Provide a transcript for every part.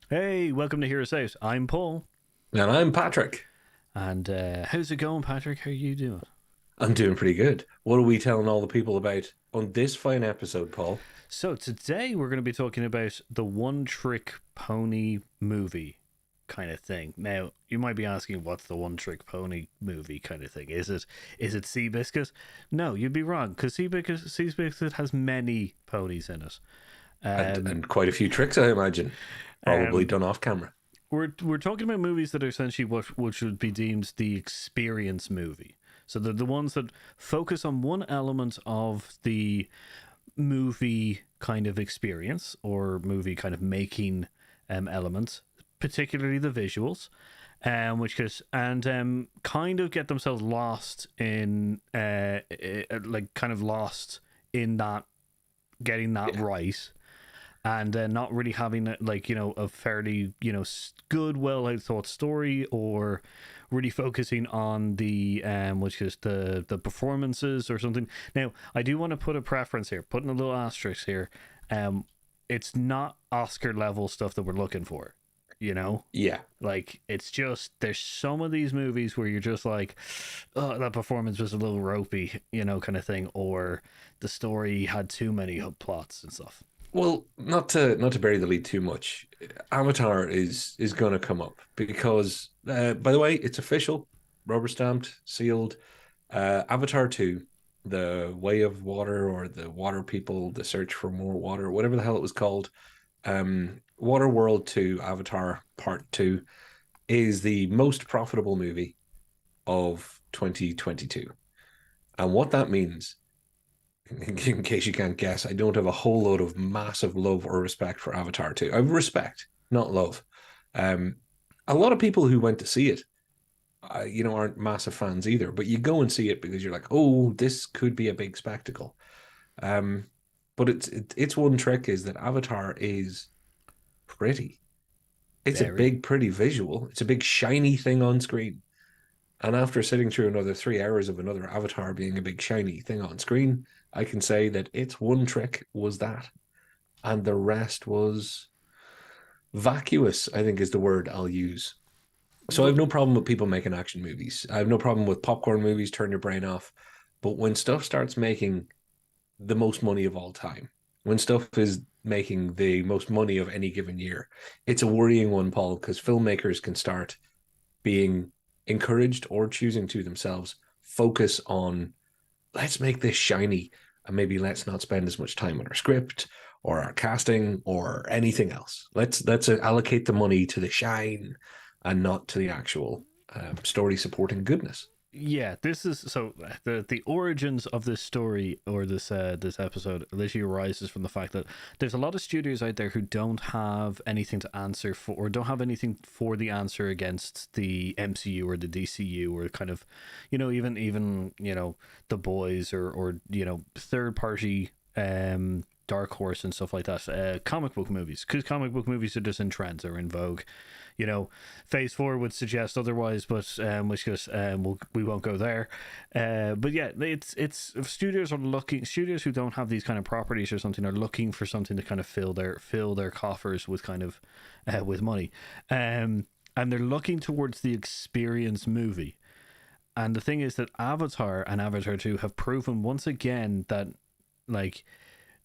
Hey, welcome to Hear Us Out. I'm Paul. And I'm Patrick. And how's it going, Patrick? How are you doing? I'm doing pretty good. What are we telling all the people about on this fine episode, Paul? So, today we're going to be talking about the One Trick Pony movie kind of thing. Now, you might be asking, what's the One Trick Pony movie kind of thing? Is it Seabiscuit? No, you'd be wrong, because Seabiscuit has many ponies in it. And Um, and quite a few tricks, I imagine, probably um, done off camera. we're talking about movies that are essentially what should be deemed the experience movie. So they're the ones that focus on one element of the movie kind of experience or movie kind of making elements, particularly the visuals, which is and kind of get themselves lost in like kind of lost in that getting that Yeah. right and not really having like a fairly good well out thought story or really focusing on the which is the performances or something. Now I do want to put a preference here, putting a little asterisk here. um it's not Oscar level stuff that we're looking for, you know. Yeah. Like, it's just there's some of these movies where you're just like, oh, that performance was a little ropey, kind of thing, or the story had too many plots and stuff. Well, not to bury the lead too much. Avatar is going to come up because, by the way, it's official, rubber stamped, sealed. Avatar 2, the Way of Water or the Water People, the Search for More Water, whatever the hell it was called. Water World 2, Avatar Part 2 is the most profitable movie of 2022. And what that means, in case you can't guess, I don't have a whole load of massive love or respect for Avatar 2. I have respect, not love. Um, a lot of people who went to see it, aren't massive fans either, but you go and see it because you're like, oh, this could be a big spectacle. Um, but its one trick is that Avatar is pretty. It's a Very. big, pretty visual. It's a big, shiny thing on screen. And after sitting through another 3 hours of another Avatar being a big, shiny thing on screen, I can say that its one trick was that. And the rest was vacuous, I think is the word I'll use. So I have Well, no problem with people making action movies. I have no problem with popcorn movies, turn your brain off. But when stuff starts making the most money of all time, when stuff is making the most money of any given year, it's a worrying one, Paul, because filmmakers can start being encouraged or choosing to themselves focus on let's make this shiny and maybe let's not spend as much time on our script or our casting or anything else. Let's allocate the money to the shine and not to the actual story supporting goodness. yeah, this is so the origins of this story or this episode literally arises from the fact that there's a lot of studios out there who don't have anything to answer for or don't have anything for the answer against the MCU or the DCU or kind of, even the boys or third party Dark Horse and stuff like that, comic book movies, because comic book movies are just in trends, are in vogue. Phase 4 would suggest otherwise, but which goes we won't go there. But yeah, it's studios who don't have these kind of properties or something are looking for something to kind of fill their coffers with kind of with money, and they're looking towards the experience movie. And the thing is that Avatar and Avatar 2 have proven once again that, like,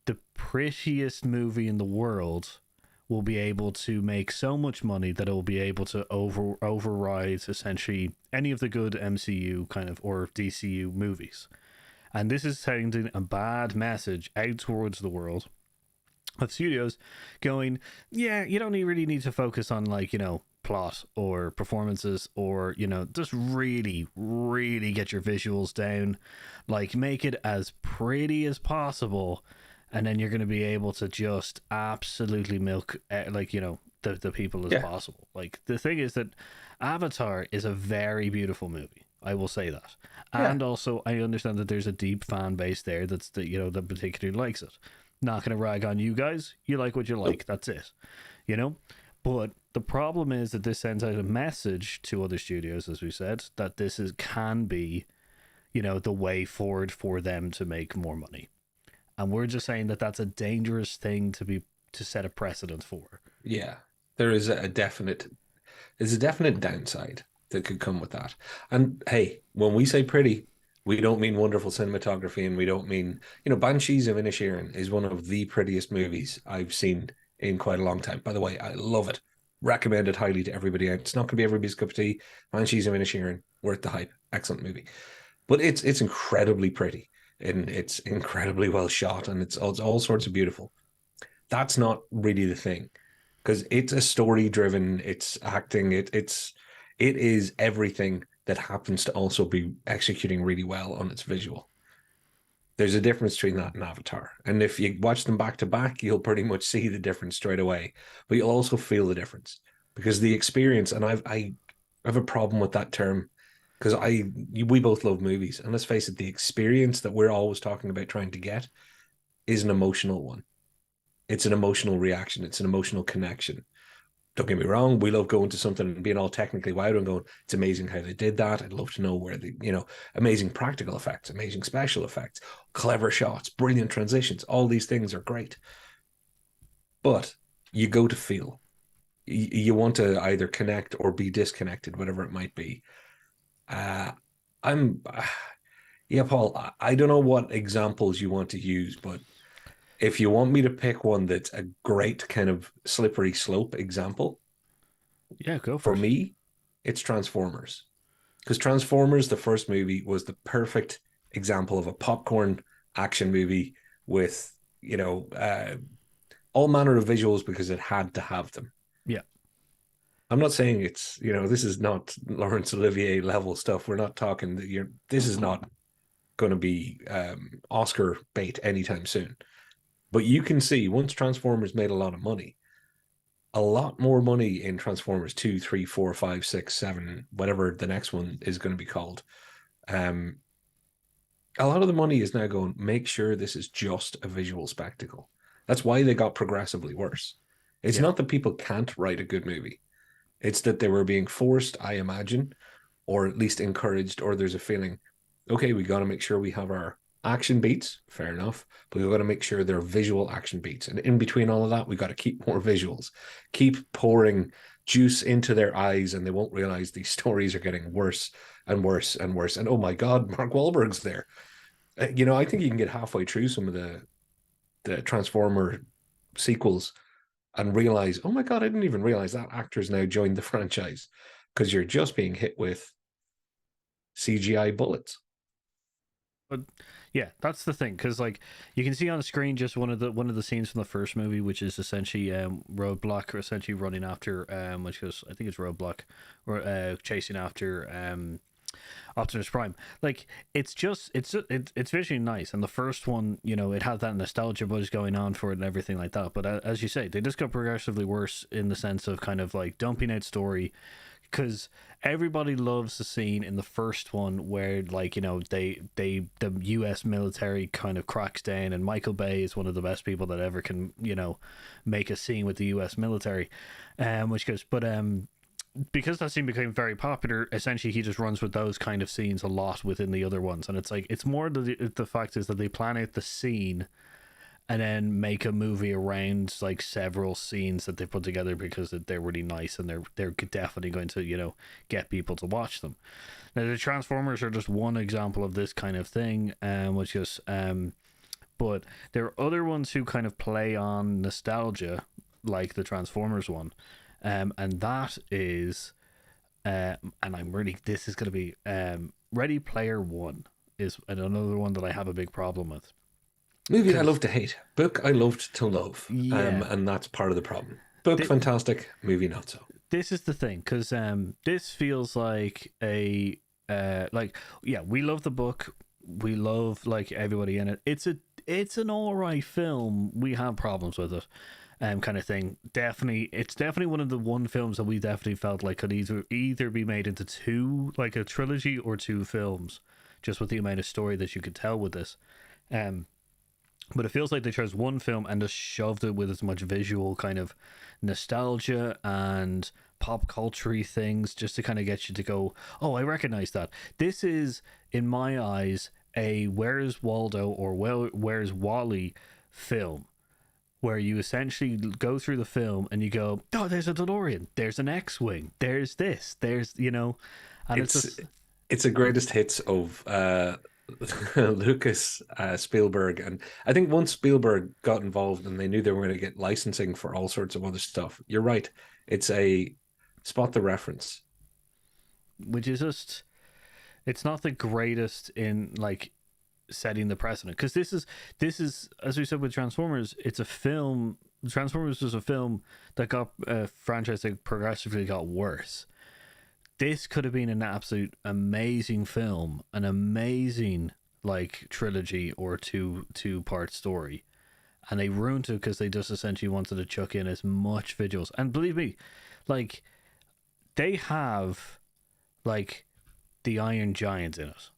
the prettiest movie in the world will be able to make so much money that it will be able to override essentially any of the good MCU kind of or DCU movies. And this is sending a bad message out towards the world of studios going, yeah, you don't really need to focus on, like, plot or performances or, just really, really get your visuals down. Like, make it as pretty as possible, and then you're going to be able to just absolutely milk like, the people as Yeah, possible. Like, the thing is that Avatar is a very beautiful movie, I will say that. yeah, And also I understand that there's a deep fan base there that particularly likes it. Not going to rag on you guys, you like what you nope, like, that's it, you know. But the problem is that this sends out a message to other studios, as we said, that this can be, the way forward for them to make more money. and we're just saying that that's a dangerous thing to set a precedent for. Yeah, there is a definite there's a definite downside that could come with that. And hey, when we say pretty, we don't mean wonderful cinematography, and we don't mean, Banshees of Inisherin is one of the prettiest movies I've seen in quite a long time. By the way, I love it. Recommend it highly to everybody. It's not going to be everybody's cup of tea. Banshees of Inisherin, worth the hype. Excellent movie. But it's incredibly pretty, and it's incredibly well shot, and it's all sorts of beautiful. That's not really the thing, because it's a story driven, it's acting, it is everything that happens to also be executing really well on its visual. There's a difference between that and Avatar, and if you watch them back to back, you'll pretty much see the difference straight away, but you'll also feel the difference, because the experience, and I have a problem with that term, because we both love movies, and let's face it, the experience that we're always talking about trying to get is an emotional one. It's an emotional reaction. It's an emotional connection. Don't get me wrong. We love going to something and being all technically wowed and going, it's amazing how they did that. I'd love to know where amazing practical effects, amazing special effects, clever shots, brilliant transitions. All these things are great. But you go to feel. You want to either connect or be disconnected, whatever it might be. Yeah, Paul, I don't know what examples you want to use, but if you want me to pick one that's a great kind of slippery slope example, Yeah, go for it. me, it's Transformers. Because Transformers, the first movie, was the perfect example of a popcorn action movie with, all manner of visuals because it had to have them. Yeah. I'm not saying it's, this is not Laurence Olivier level stuff. We're not talking that this is not going to be Oscar bait anytime soon. But you can see, once Transformers made a lot of money, a lot more money in Transformers 2, 3, 4, 5, 6, 7, whatever the next one is going to be called. A lot of the money is now going, make sure this is just a visual spectacle. That's why they got progressively worse. It's not that people can't write a good movie. It's that they were being forced, I imagine, or at least encouraged, or there's a feeling, okay, we got to make sure we have our action beats, fair enough, but we've got to make sure they're visual action beats. And in between all of that, we've got to keep more visuals, keep pouring juice into their eyes, and they won't realize these stories are getting worse and worse and worse. And oh my God, Mark Wahlberg's there. I think you can get halfway through some of the Transformer sequels and realize, oh my God, I didn't even realize that actor's now joined the franchise, because you're just being hit with CGI bullets. But yeah, that's the thing, because like you can see on the screen just one of the scenes from the first movie, which is essentially Roadblock, or essentially running after which is, I think it's Roadblock, or chasing after Optimus Prime. Like it's visually nice, and the first one, it had that nostalgia buzz going on for it and everything like that. But as you say, they just got progressively worse in the sense of kind of like dumping out story, because everybody loves the scene in the first one where, like, the US military kind of cracks down, and Michael Bay is one of the best people that ever can make a scene with the US military, which goes, but because that scene became very popular, essentially he just runs with those kind of scenes a lot within the other ones, and it's like, it's more the fact is that they plan out the scene and then make a movie around like several scenes that they put together because they're really nice, and they're definitely going to get people to watch them. Now the Transformers are just one example of this kind of thing, which is but there are other ones who kind of play on nostalgia, like the Transformers one, and that is and I'm really, this is going to be Ready Player One is another one that I have a big problem with. Movie I love to hate. Book I loved to love. Yeah. And that's part of the problem. Book fantastic, movie not so. This is the thing, because this feels like a we love the book, we love like everybody in it. It's an alright film. We have problems with it, kind of thing. It's definitely one films that we definitely felt like could either be made into two, like a trilogy, or two films, just with the amount of story that you could tell with this. But it feels like they chose one film and just shoved it with as much visual kind of nostalgia and pop culture things, just to kind of get you to go, oh, I recognize that. This is, in my eyes, a Where's Waldo or Where's Wally film, where you essentially go through the film and you go, oh, there's a DeLorean, there's an X-wing, there's this, there's, and it's It's just it's a greatest hits of Lucas, Spielberg, and I think once Spielberg got involved and they knew they were going to get licensing for all sorts of other stuff. You're right. It's a spot the reference. which is just, it's not the greatest in like setting the precedent, because this is as we said with Transformers, it's a film. Transformers was a film that got a franchise that progressively got worse. This could have been an absolute amazing film, an amazing like trilogy or two-part story, and they ruined it because they just essentially wanted to chuck in as much visuals. And believe me, like, they have like the Iron Giant in it.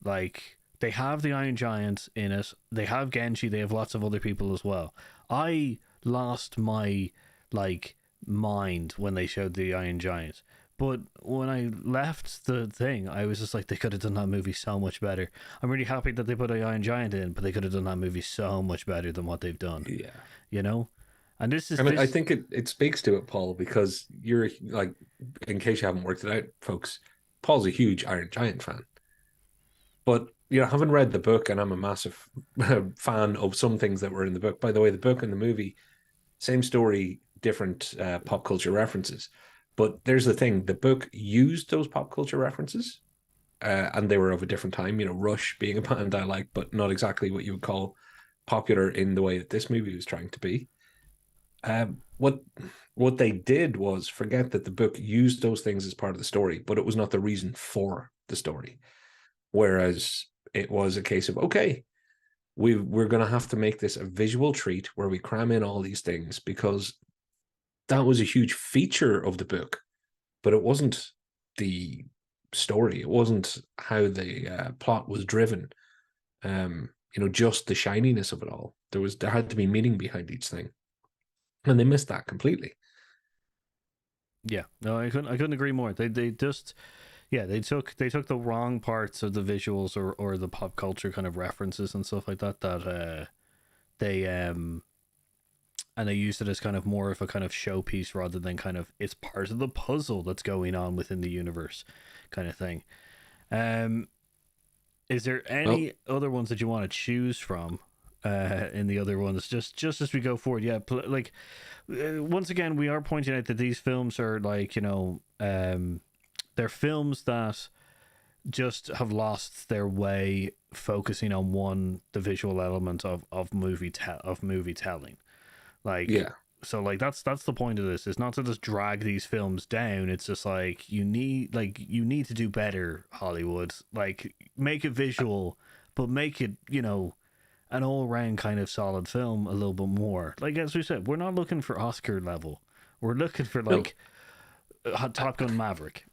Like, they have the Iron Giant in it. They have Genji. They have lots of other people as well. I lost my like mind when they showed the Iron Giant. But when I left the thing, I was just like, they could have done that movie so much better. I'm really happy that they put the Iron Giant in, but they could have done that movie so much better than what they've done. Yeah. You know, and this is I mean, I this. think it speaks to it, Paul, because you're like, in case you haven't worked it out, folks, Paul's a huge Iron Giant fan. But having read the book, and I'm a massive fan of some things that were in the book. By the way, the book and the movie, same story, different pop culture references. But there's the thing: the book used those pop culture references, and they were of a different time. Rush being a band I like, but not exactly what you would call popular in the way that this movie was trying to be. What they did was forget that the book used those things as part of the story, but it was not the reason for the story. Whereas it was a case of, okay, we're going to have to make this a visual treat where we cram in all these things, because that was a huge feature of the book, but it wasn't the story. It wasn't how the plot was driven. Just the shininess of it all. There had to be meaning behind each thing, and they missed that completely. Yeah, no, I couldn't agree more. They just, yeah, they took the wrong parts of the visuals or the pop culture kind of references and stuff like that, they and they used it as kind of more of a kind of showpiece rather than kind of it's part of the puzzle that's going on within the universe, kind of thing. Um, is there Well, any other ones that you want to choose from? In the other ones, just as we go forward, yeah, like once again, we are pointing out that these films are like, they're films that just have lost their way focusing on the visual element of movie telling. Like, yeah. so like that's the point of this. It's not to just drag these films down. It's just like you need to do better, Hollywood. Like, make it visual, but make it, an all round kind of solid film a little bit more. Like, as we said, we're not looking for Oscar level. We're looking for No, like Top Gun Maverick.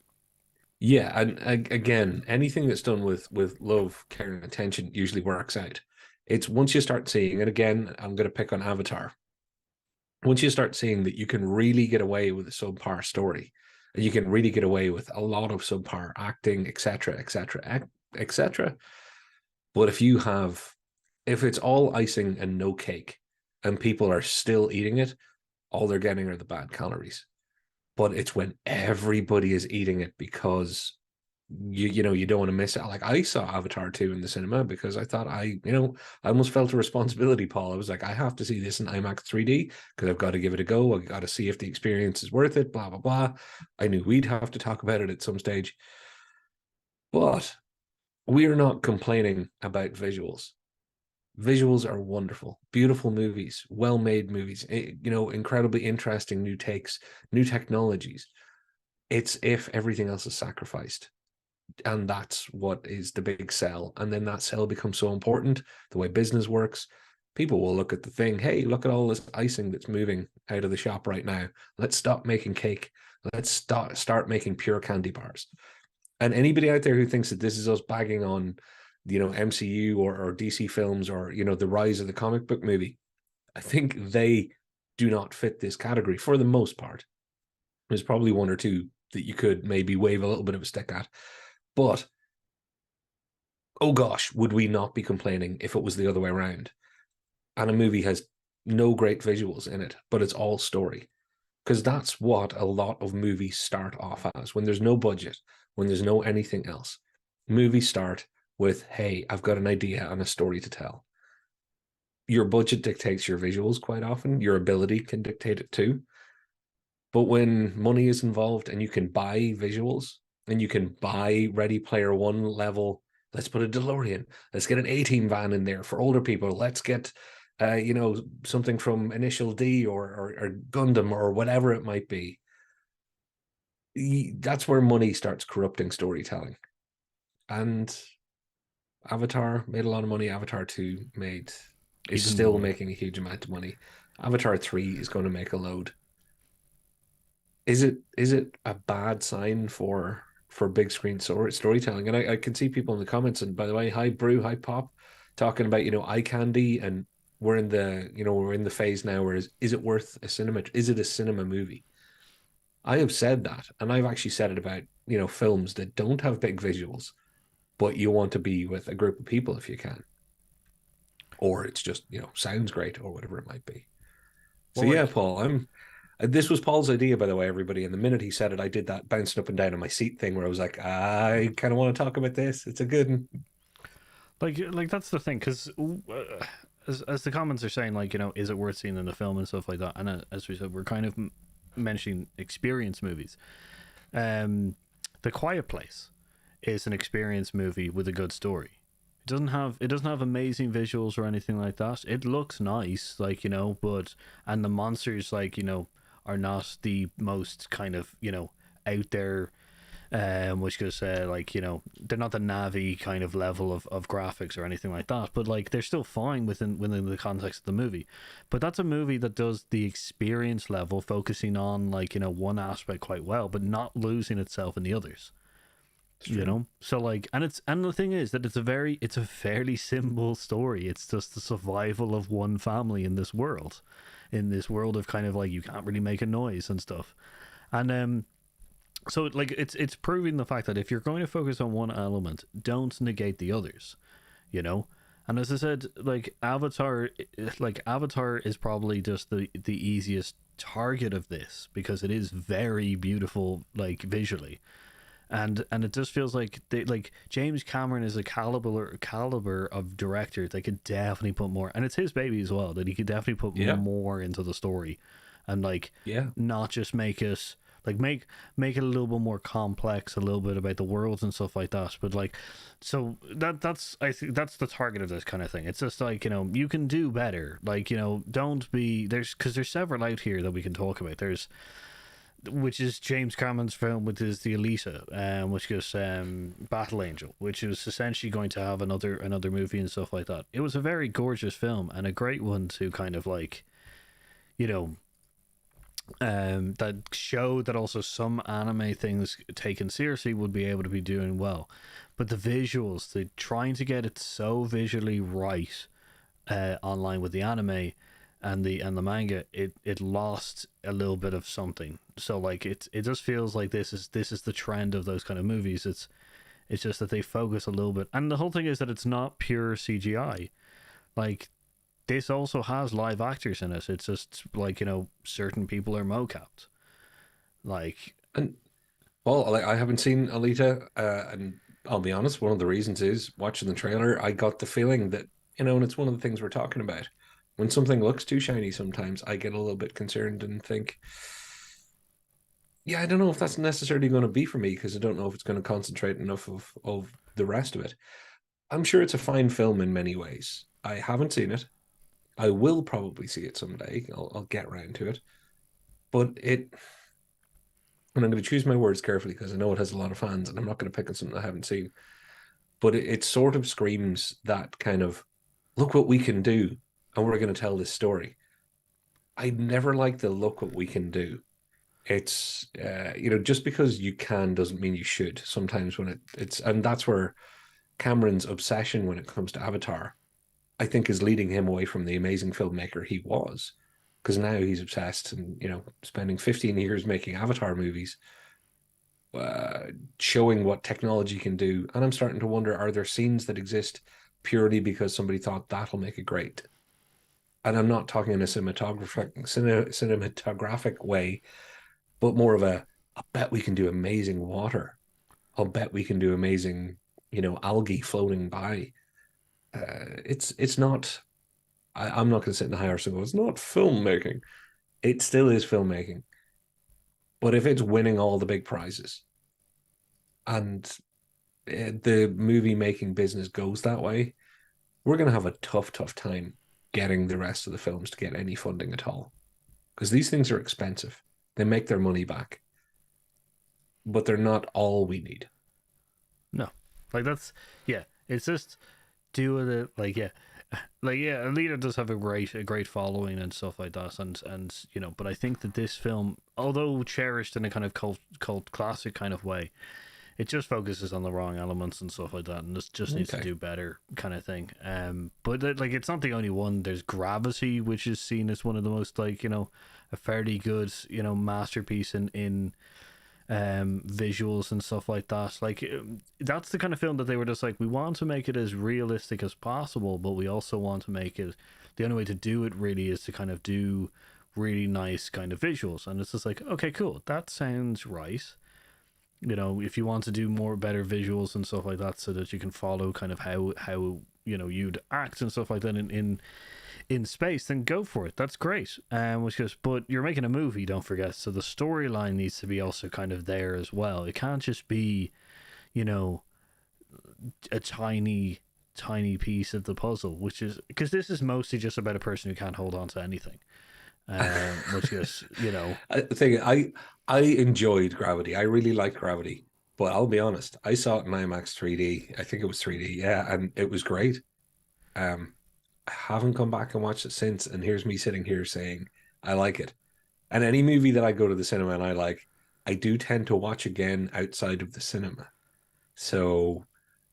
yeah, and again, anything that's done with love, care, and attention usually works out. It's once you start seeing, and again, I'm going to pick on Avatar. Once you start seeing that you can really get away with a subpar story, and you can really get away with a lot of subpar acting, etc., etc., etc. But if it's all icing and no cake, and people are still eating it, all they're getting are the bad calories. But it's when everybody is eating it, because you don't want to miss it. Like, I saw Avatar 2 in the cinema because I thought I almost felt a responsibility, Paul. I was like, I have to see this in IMAX 3D because I've got to give it a go. I got to see if the experience is worth it, blah blah blah. I knew we'd have to talk about it at some stage, but we're not complaining about visuals. Visuals are wonderful, beautiful movies, well-made movies, incredibly interesting new takes, new technologies. It's if everything else is sacrificed, and that's what is the big sell. And then that sell becomes so important. The way business works, people will look at the thing, hey, look at all this icing that's moving out of the shop right now. Let's stop making cake. Let's start making pure candy bars. And anybody out there who thinks that this is us bagging on MCU or DC films, or the rise of the comic book movie, I think they do not fit this category for the most part. There's probably one or two that you could maybe wave a little bit of a stick at, but oh gosh, would we not be complaining if it was the other way around? And a movie has no great visuals in it, but it's all story. Because that's what a lot of movies start off as when there's no budget, when there's no anything else. Movies start with, hey, I've got an idea and a story to tell. Your budget dictates your visuals quite often, your ability can dictate it too. But when money is involved and you can buy visuals and you can buy Ready Player One level, let's put a DeLorean, let's get an A-Team van in there for older people, let's get something from Initial D or Gundam or whatever it might be. That's where money starts corrupting storytelling. And Avatar made a lot of money. Avatar 2 is Even still more. making a huge amount of money. Avatar 3 is going to make a load. Is it a bad sign for big screen storytelling? And I can see people in the comments, and by the way, hi Brew, hi Pop, talking about eye candy, and we're in the phase now where is it worth a cinema? Is it a cinema movie? I have said that, and I've actually said it about films that don't have big visuals, but you want to be with a group of people if you can, or it's just sounds great or whatever it might be. So Well, yeah, like, Paul, I'm this was Paul's idea, by the way, everybody. And the minute he said it, I did that bouncing up and down in my seat thing where I was like, I kind of want to talk about this. It's a good one. like that's the thing, because as the comments are saying, like, is it worth seeing in the film and stuff like that? And as we said, we're kind of mentioning experience movies. Um, The Quiet Place is an experience movie with a good story. It doesn't have amazing visuals or anything like that. It looks nice, like, but and the monsters, like, are not the most kind of, out there, which could say, like, they're not the Navi kind of level of graphics or anything like that, but like they're still fine within the context of the movie. But that's a movie that does the experience level, focusing on, like, one aspect quite well, but not losing itself in the others. It's true. So, like, and the thing is that it's a fairly simple story. It's just the survival of one family in this world of kind of like, you can't really make a noise and stuff. And so, like, it's proving the fact that if you're going to focus on one element, don't negate the others, you know. And as I said, like Avatar is probably just the easiest target of this, because it is very beautiful, like, visually. And it just feels like James Cameron is a caliber of director that could definitely put more, and it's his baby as well, that he could definitely put Yeah. more into the story, and, like, Yeah. not just make it like make it a little bit more complex, a little bit about the worlds and stuff like that. But, like, so that's, I think that's the target of this kind of thing. It's just like, you can do better, like, don't be there's because there's several out here that we can talk about. There's, which is James Cameron's film, which is the Elisa, which is Battle Angel, which is essentially going to have another movie and stuff like that. It was a very gorgeous film and a great one to kind of, like, you know that showed that also some anime things taken seriously would be able to be doing well. But the visuals, the trying to get it so visually right, online with the anime and the manga, it lost a little bit of something. So, like, it just feels like this is the trend of those kind of movies. It's just that they focus a little bit, and the whole thing is that it's not pure CGI. Like, this also has live actors in it. It's just like, certain people are mocapped. Like, And well, like, I haven't seen Alita, and I'll be honest, one of the reasons is watching the trailer, I got the feeling that, and it's one of the things we're talking about. When something looks too shiny, sometimes I get a little bit concerned and think, yeah, I don't know if that's necessarily going to be for me because I don't know if it's going to concentrate enough of the rest of it. I'm sure it's a fine film in many ways. I haven't seen it. I will probably see it someday. I'll get around to it. But and I'm going to choose my words carefully because I know it has a lot of fans, and I'm not going to pick on something I haven't seen. But it sort of screams that kind of, look what we can do, and we're going to tell this story. I never like the look what we can do. It's just because you can doesn't mean you should. Sometimes when it's and that's where Cameron's obsession when it comes to Avatar, I think, is leading him away from the amazing filmmaker he was. Because now he's obsessed and, spending 15 years making Avatar movies. uh, showing what technology can do. And I'm starting to wonder, are there scenes that exist purely because somebody thought that'll make it great? And I'm not talking in a cinematographic way, but more of a, I bet we can do amazing water. I'll bet we can do amazing, algae floating by. It's not. I'm not going to sit in the high horse and go, it's not filmmaking. It still is filmmaking. But if it's winning all the big prizes and the movie making business goes that way, we're going to have a tough time getting the rest of the films to get any funding at all. Because these things are expensive. They make their money back, but they're not all we need. No, like that's yeah. It's just doing it like yeah. Alita does have a great following and stuff like that, and But I think that this film, although cherished in a kind of cult classic kind of way, it just focuses on the wrong elements and stuff like that, and this just needs to do better, kind of thing. But like it's not the only one. There's Gravity, which is seen as one of the most a fairly good masterpiece in visuals and stuff like that. Like that's the kind of film that they were just like, we want to make it as realistic as possible, but we also want to make it, the only way to do it really is to kind of do really nice kind of visuals. And it's just like, okay, cool, that sounds right. If you want to do more better visuals and stuff like that, so that you can follow kind of how you'd act and stuff like that in space, then go for it. That's great. But you're making a movie, don't forget, so the storyline needs to be also kind of there as well. It can't just be a tiny piece of the puzzle, which is because this is mostly just about a person who can't hold on to anything. Which is I think I enjoyed Gravity. I really liked Gravity, but I'll be honest, I saw it in IMAX 3D. I think it was 3D, yeah, and it was great. I haven't come back and watched it since, and here's me sitting here saying I like it. And any movie that I go to the cinema and I like, I do tend to watch again outside of the cinema. So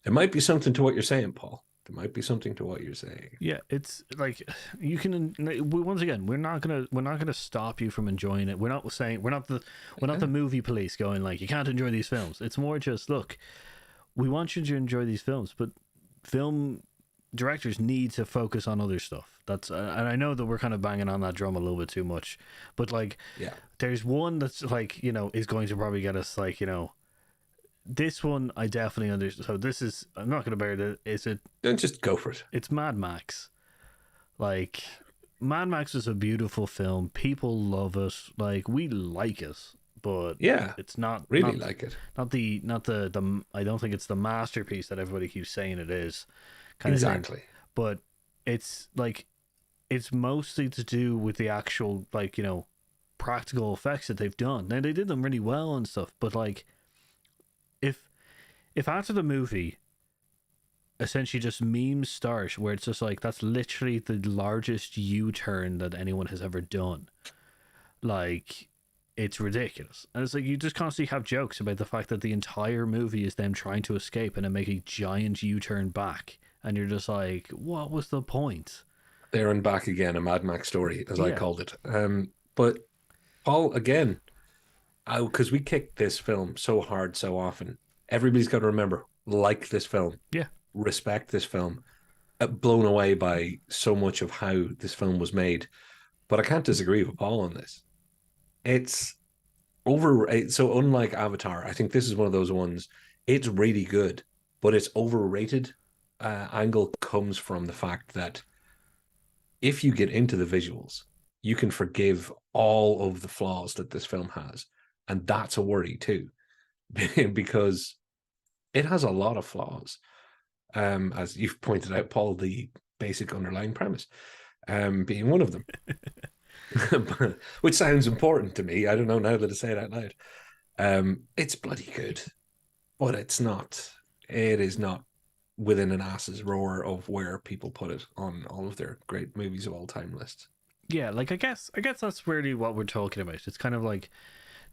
there might be something to what you're saying, Paul. There might be something to what you're saying. Yeah, it's like you can. Once again, we're not gonna stop you from enjoying it. We're not saying we're not the movie police going like you can't enjoy these films. It's more just look, we want you to enjoy these films, but film directors need to focus on other stuff. That's and I know that we're kind of banging on that drum a little bit too much, but like, yeah, there's one that's like is going to probably get us like this one I definitely understand. So this is, I'm not going to bear it. Is it? then just go for it. It's Mad Max. Like Mad Max is a beautiful film. People love it. Like we like it, but yeah, it's not really like it. Not the. I don't think it's the masterpiece that everybody keeps saying it is. Exactly. But it's like it's mostly to do with the actual practical effects that they've done. Now they did them really well and stuff, but like if after the movie essentially just memes start where it's just like that's literally the largest U-turn that anyone has ever done, like it's ridiculous. And it's like you just constantly have jokes about the fact that the entire movie is them trying to escape and then make a giant U-turn back, and you're just like, what was the point? There and back again, a Mad Max story, as I called it. But Paul, again, because we kicked this film so hard so often, everybody's got to remember, like this film, Yeah, respect this film. Blown away by so much of how this film was made, but I can't disagree with Paul on this. It's so unlike Avatar, I think this is one of those ones. It's really good, but its overrated angle comes from the fact that if you get into the visuals, you can forgive all of the flaws that this film has, and that's a worry too, because it has a lot of flaws. As you've pointed out, Paul, the basic underlying premise being one of them, which sounds important to me. I don't know now that I say it out loud. It's bloody good, but it's not. It is not within an ass's roar of where people put it on all of their great movies of all time lists. yeah. Like I guess that's really what we're talking about. It's kind of like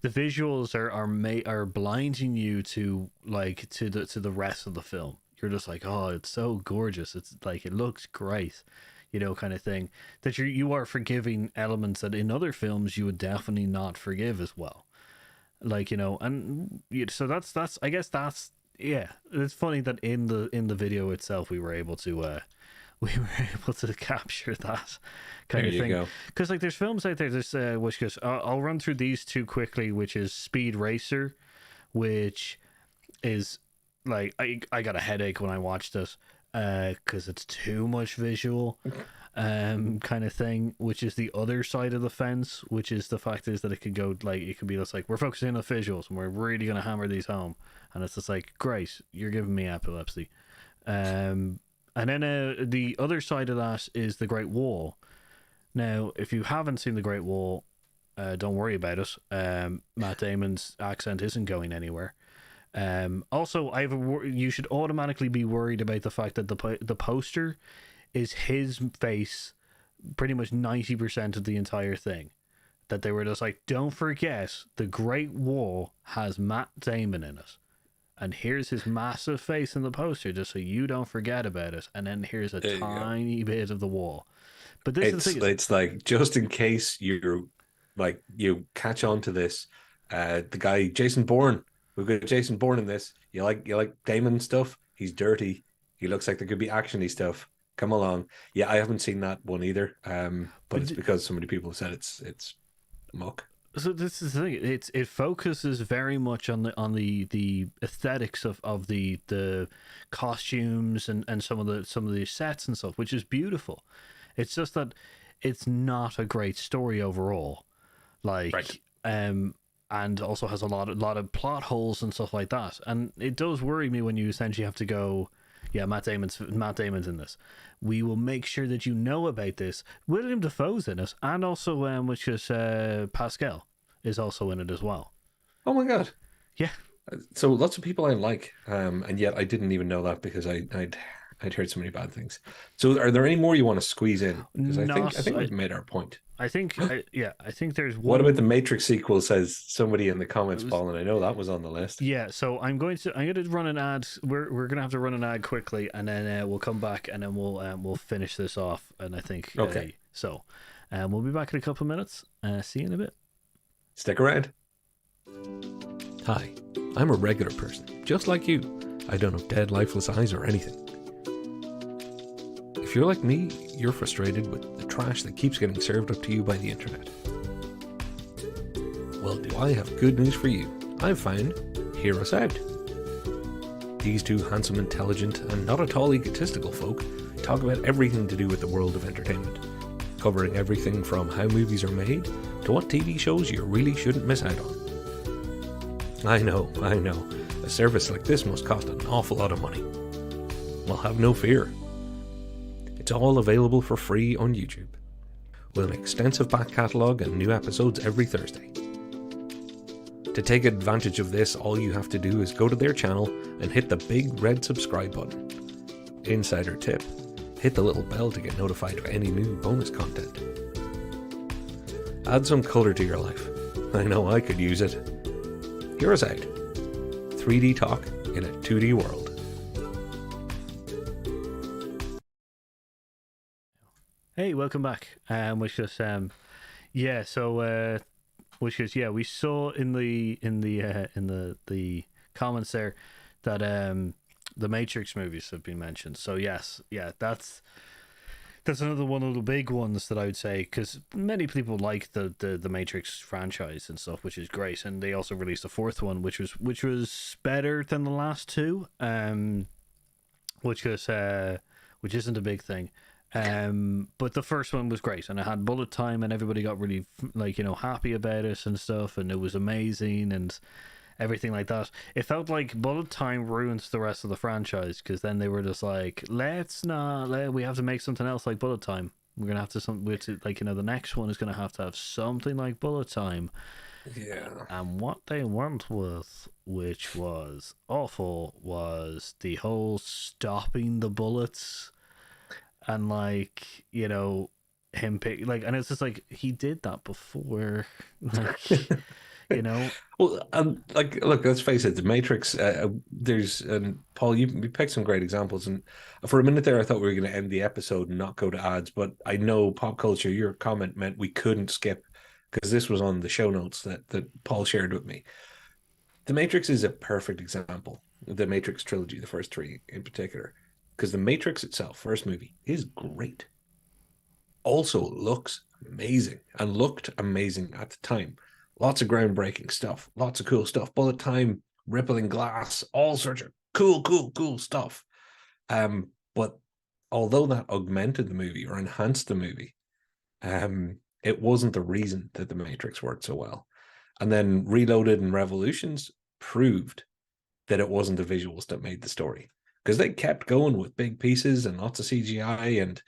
the visuals are blinding you to the rest of the film. You're just like, oh, it's so gorgeous. It's like it looks great, kind of thing. That you are forgiving elements that in other films you would definitely not forgive as well. like, and so that's I guess that's, yeah, it's funny that in the video itself we were able to we were able to capture that There kind of you thing, go. because like there's films out there, there's which goes, I'll run through these two quickly, which is Speed Racer, which is like, I got a headache when I watched it because it's too much visual kind of thing, which is the other side of the fence, which is the fact is that it could go like, it could be just like, we're focusing on the visuals and we're really going to hammer these home, and it's just like, great, you're giving me epilepsy. And then the other side of that is The Great Wall. Now, if you haven't seen The Great Wall, don't worry about it. Matt Damon's accent isn't going anywhere. Also, you should automatically be worried about the fact that the poster is his face pretty much 90% of the entire thing. That they were just like, don't forget, The Great Wall has Matt Damon in it. And here's his massive face in the poster, just so you don't forget about it. And then here's a There you go. tiny bit of the wall. But this is the thing. It's like, just in case you're like, you catch on to this, the guy Jason Bourne. We've got Jason Bourne in this. You like Damon stuff? He's dirty. He looks like there could be actiony stuff. Come along. Yeah, I haven't seen that one either. But it's because so many people have said it's muck. So this is the thing. It focuses very much on the aesthetics of the costumes and some of the sets and stuff, which is beautiful. It's just that it's not a great story overall. Like, Right. and also has a lot of plot holes and stuff like that. And it does worry me when you essentially have to go, yeah, Matt Damon's in this. We will make sure that you know about this. William Dafoe's in it, and also which is Pascal is also in it as well. Oh my god. Yeah. So lots of people I like, and yet I didn't even know that because I'd heard so many bad things. So are there any more you want to squeeze in? Because I think we've made our point. I think I think there's one. What about the Matrix sequel? Says somebody in the comments, Paul, and I know that was on the list. Yeah, so I'm going to run an ad. We're gonna have to run an ad quickly, and then we'll come back, and then we'll finish this off. And I think Okay. So we'll be back in a couple of minutes. See you in a bit. Stick around. Hi, I'm a regular person, just like you. I don't have dead, lifeless eyes or anything. If you're like me, you're frustrated with the trash that keeps getting served up to you by the internet. Well, do I have good news for you? I've found Hear Us Out. These two handsome, intelligent, and not at all egotistical folk talk about everything to do with the world of entertainment, covering everything from how movies are made to what TV shows you really shouldn't miss out on. I know, a service like this must cost an awful lot of money. Well, have no fear. It's all available for free on YouTube, with an extensive back catalogue and new episodes every Thursday. To take advantage of this, all you have to do is go to their channel and hit the big red subscribe button. Insider tip: hit the little bell to get notified of any new bonus content. Add some colour to your life. I know I could use it. Hear Us Out. 3D talk in a 2D world. Hey, welcome back. Which is yeah. So which is, yeah, we saw in the comments there that the Matrix movies have been mentioned. So yes, yeah, that's another one of the big ones that I would say, because many people like the Matrix franchise and stuff, which is great. And they also released a fourth one, which was better than the last two, which isn't a big thing. But the first one was great, and it had bullet time, and everybody got really happy about it and stuff, and it was amazing and everything like that. It felt like bullet time ruins the rest of the franchise, because then they were just like, we have to make something else like bullet time. We're gonna have to the next one is gonna have to have something like bullet time. Yeah. And what they went with, which was awful, was the whole stopping the bullets. And him pick and it's just like, he did that before, Well, look, let's face it, the Matrix. There's Paul, you picked some great examples, and for a minute there, I thought we were going to end the episode and not go to ads. But I know pop culture. Your comment meant we couldn't skip because this was on the show notes that Paul shared with me. The Matrix is a perfect example. The Matrix trilogy, the first three in particular, because the Matrix itself, first movie, is great. Also looks amazing and looked amazing at the time. Lots of groundbreaking stuff, lots of cool stuff. Bullet time, rippling glass, all sorts of cool stuff. But although that augmented the movie or enhanced the movie, it wasn't the reason that the Matrix worked so well. And then Reloaded and Revolutions proved that it wasn't the visuals that made the story, because they kept going with big pieces and lots of CGI and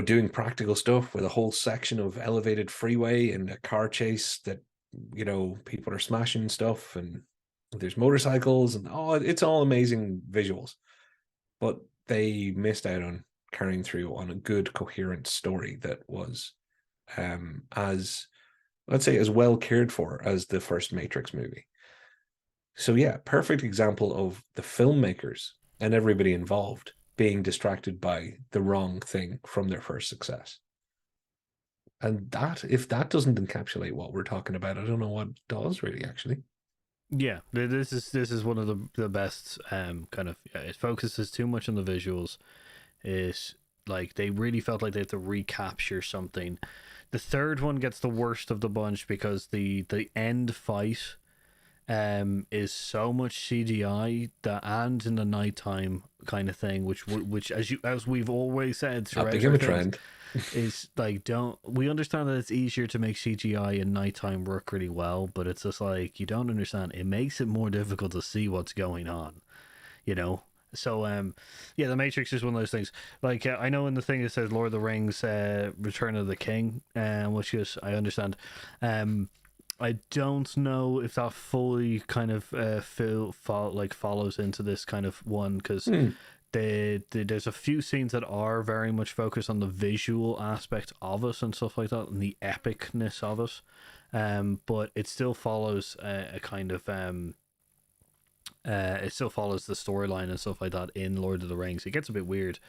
doing practical stuff with a whole section of elevated freeway and a car chase that people are smashing stuff and there's motorcycles and it's all amazing visuals, but they missed out on carrying through on a good coherent story that was as, let's say, as well cared for as the first Matrix movie. So yeah, perfect example of the filmmakers and everybody involved being distracted by the wrong thing from their first success. And that, if that doesn't encapsulate what we're talking about, I don't know what does, really, actually. Yeah, this is one of the best it focuses too much on the visuals. It's like they really felt like they had to recapture something. The third one gets the worst of the bunch because the end fight is so much CGI that, and in the nighttime kind of thing, which as we've always said throughout, that became a trend. Is like, we understand that it's easier to make CGI in nighttime work really well, but it's just like, you don't understand, it makes it more difficult to see what's going on, so yeah, the Matrix is one of those things. Like, I know in the thing it says Lord of the Rings Return of the King, which is, I understand, I don't know if that fully kind of follows into this kind of one, because there's a few scenes that are very much focused on the visual aspect of it and stuff like that, and the epicness of it, but it still follows a kind of it still follows the storyline and stuff like that in Lord of the Rings. It gets a bit weird,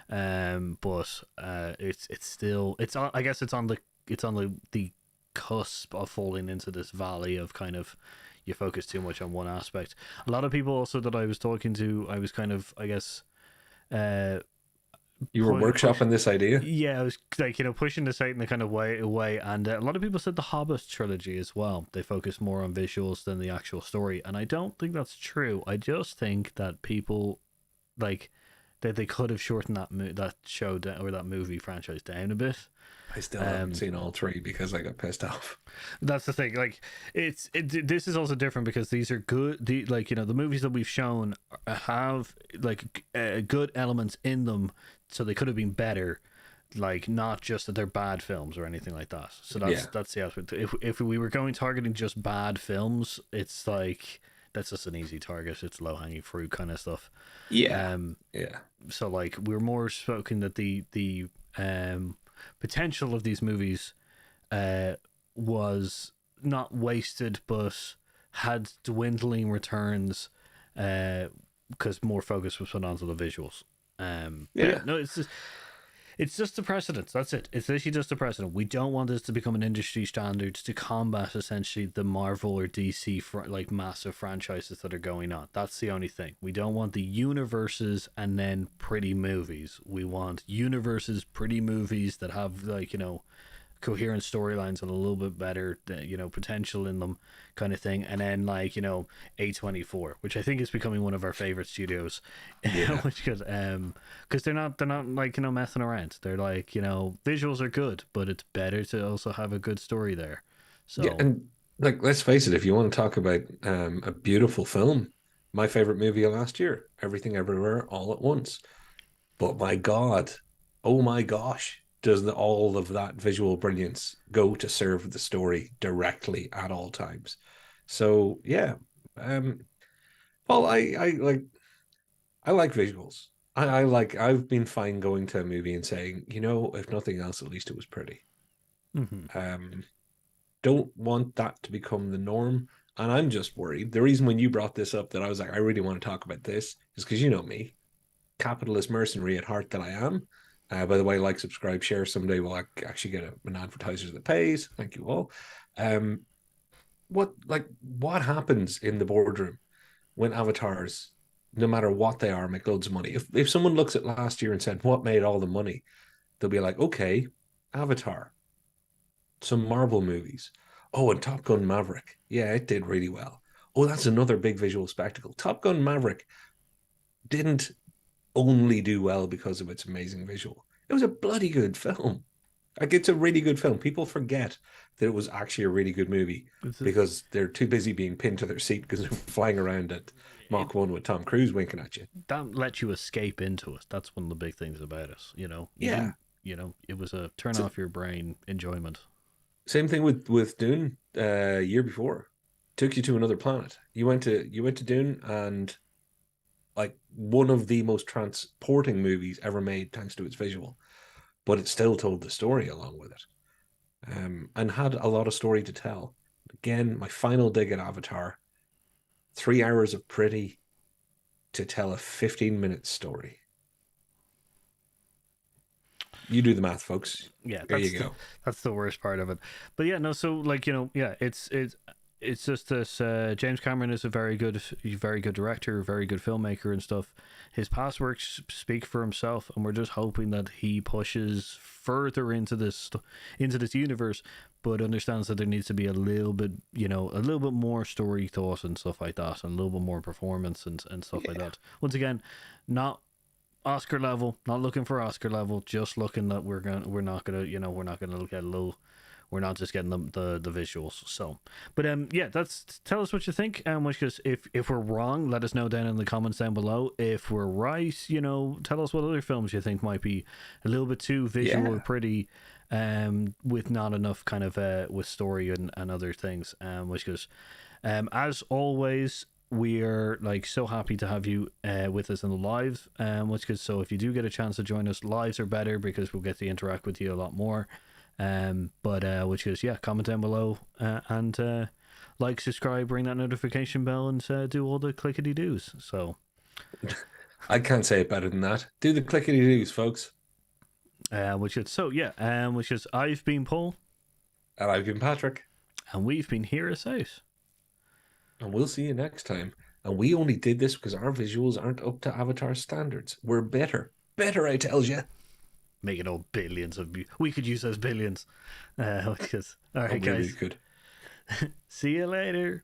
but it's still, I guess it's on the cusp of falling into this valley of kind of, you focus too much on one aspect. A lot of people also that I was talking to, I was kind of, I guess, you were workshopping this idea. Yeah, I was like, pushing this out in the kind of way, and a lot of people said the Hobbit trilogy as well. They focus more on visuals than the actual story, and I don't think that's true. I just think that people like that they could have shortened that show down, or that movie franchise down a bit. I still haven't seen all three because I got pissed off. That's the thing. Like, this is also different because these are good. The movies that we've shown have good elements in them, so they could have been better. Like, not just that they're bad films or anything like that. So that's the aspect. If we were targeting just bad films, it's like, that's just an easy target. It's low hanging fruit kind of stuff. Yeah. So like, we're more spoken that the potential of these movies was not wasted, but had dwindling returns because more focus was put onto the visuals. It's just the precedent. That's it. It's literally just a precedent. We don't want this to become an industry standard to combat essentially the Marvel or DC massive franchises that are going on. That's the only thing. We don't want the universes and then pretty movies. We want universes, pretty movies that have coherent storylines and a little bit better potential in them, kind of thing. And then A24, which I think is becoming one of our favorite studios, which because they're not messing around. They're visuals are good, but it's better to also have a good story there. So yeah, and let's face it, if you want to talk about a beautiful film, my favorite movie of last year, Everything Everywhere All at Once. But my God, oh my gosh, does all of that visual brilliance go to serve the story directly at all times? So yeah, Paul, I like visuals. I've been fine going to a movie and saying, if nothing else, at least it was pretty. Don't want that to become the norm. And I'm just worried. The reason when you brought this up that I was like, I really want to talk about this is because you know me, capitalist mercenary at heart that I am. By the way, like, subscribe, share. Someday we'll actually get an advertiser that pays. Thank you all. What happens in the boardroom when avatars, no matter what they are, make loads of money? If someone looks at last year and said, what made all the money? They'll be like, okay, Avatar, some Marvel movies. Oh, and Top Gun Maverick. Yeah, it did really well. Oh, that's another big visual spectacle. Top Gun Maverick didn't only do well because of its amazing visual. It was a bloody good film. Like, it's a really good film. People forget that it was actually a really good movie because they're too busy being pinned to their seat because they're flying around at Mach 1 with Tom Cruise winking at you. That lets you escape into it. That's one of the big things about it. You know. Yeah. You know, it was a turn off your brain enjoyment. Same thing with Dune. Year before, took you to another planet. You went to Dune, and like one of the most transporting movies ever made, thanks to its visual. But it still told the story along with it, and had a lot of story to tell. Again, my final dig at Avatar: 3 hours of pretty to tell a 15-minute story. You do the math, folks. Yeah, there you go. That's the worst part of it. But yeah, no. So like, you know, yeah, it's just this. James Cameron is a very good director, very good filmmaker and stuff. His past works speak for himself, and we're just hoping that he pushes further into this universe, but understands that there needs to be a little bit more story thought and stuff like that, and a little bit more performance and stuff like that. Once again, not Oscar level, not looking for Oscar level, just looking that we're not gonna look at low. We're not just getting the visuals. So, but yeah, tell us what you think. Because if we're wrong, let us know down in the comments down below. If we're right, tell us what other films you think might be a little bit too visual or pretty, with not enough kind of with story and other things. As always, we are like so happy to have you with us in the live. So if you do get a chance to join us, lives are better because we'll get to interact with you a lot more. Comment down below, and like, subscribe, ring that notification bell, and do all the clickety doos. So I can't say it better than that. Do the clickety doos, folks. I've been Paul, and I've been Patrick, and we've been Hear Us Out. And we'll see you next time. And we only did this because our visuals aren't up to Avatar standards. We're better, I tells you. Making all billions of we could use those billions. All right, guys. Really could. See you later.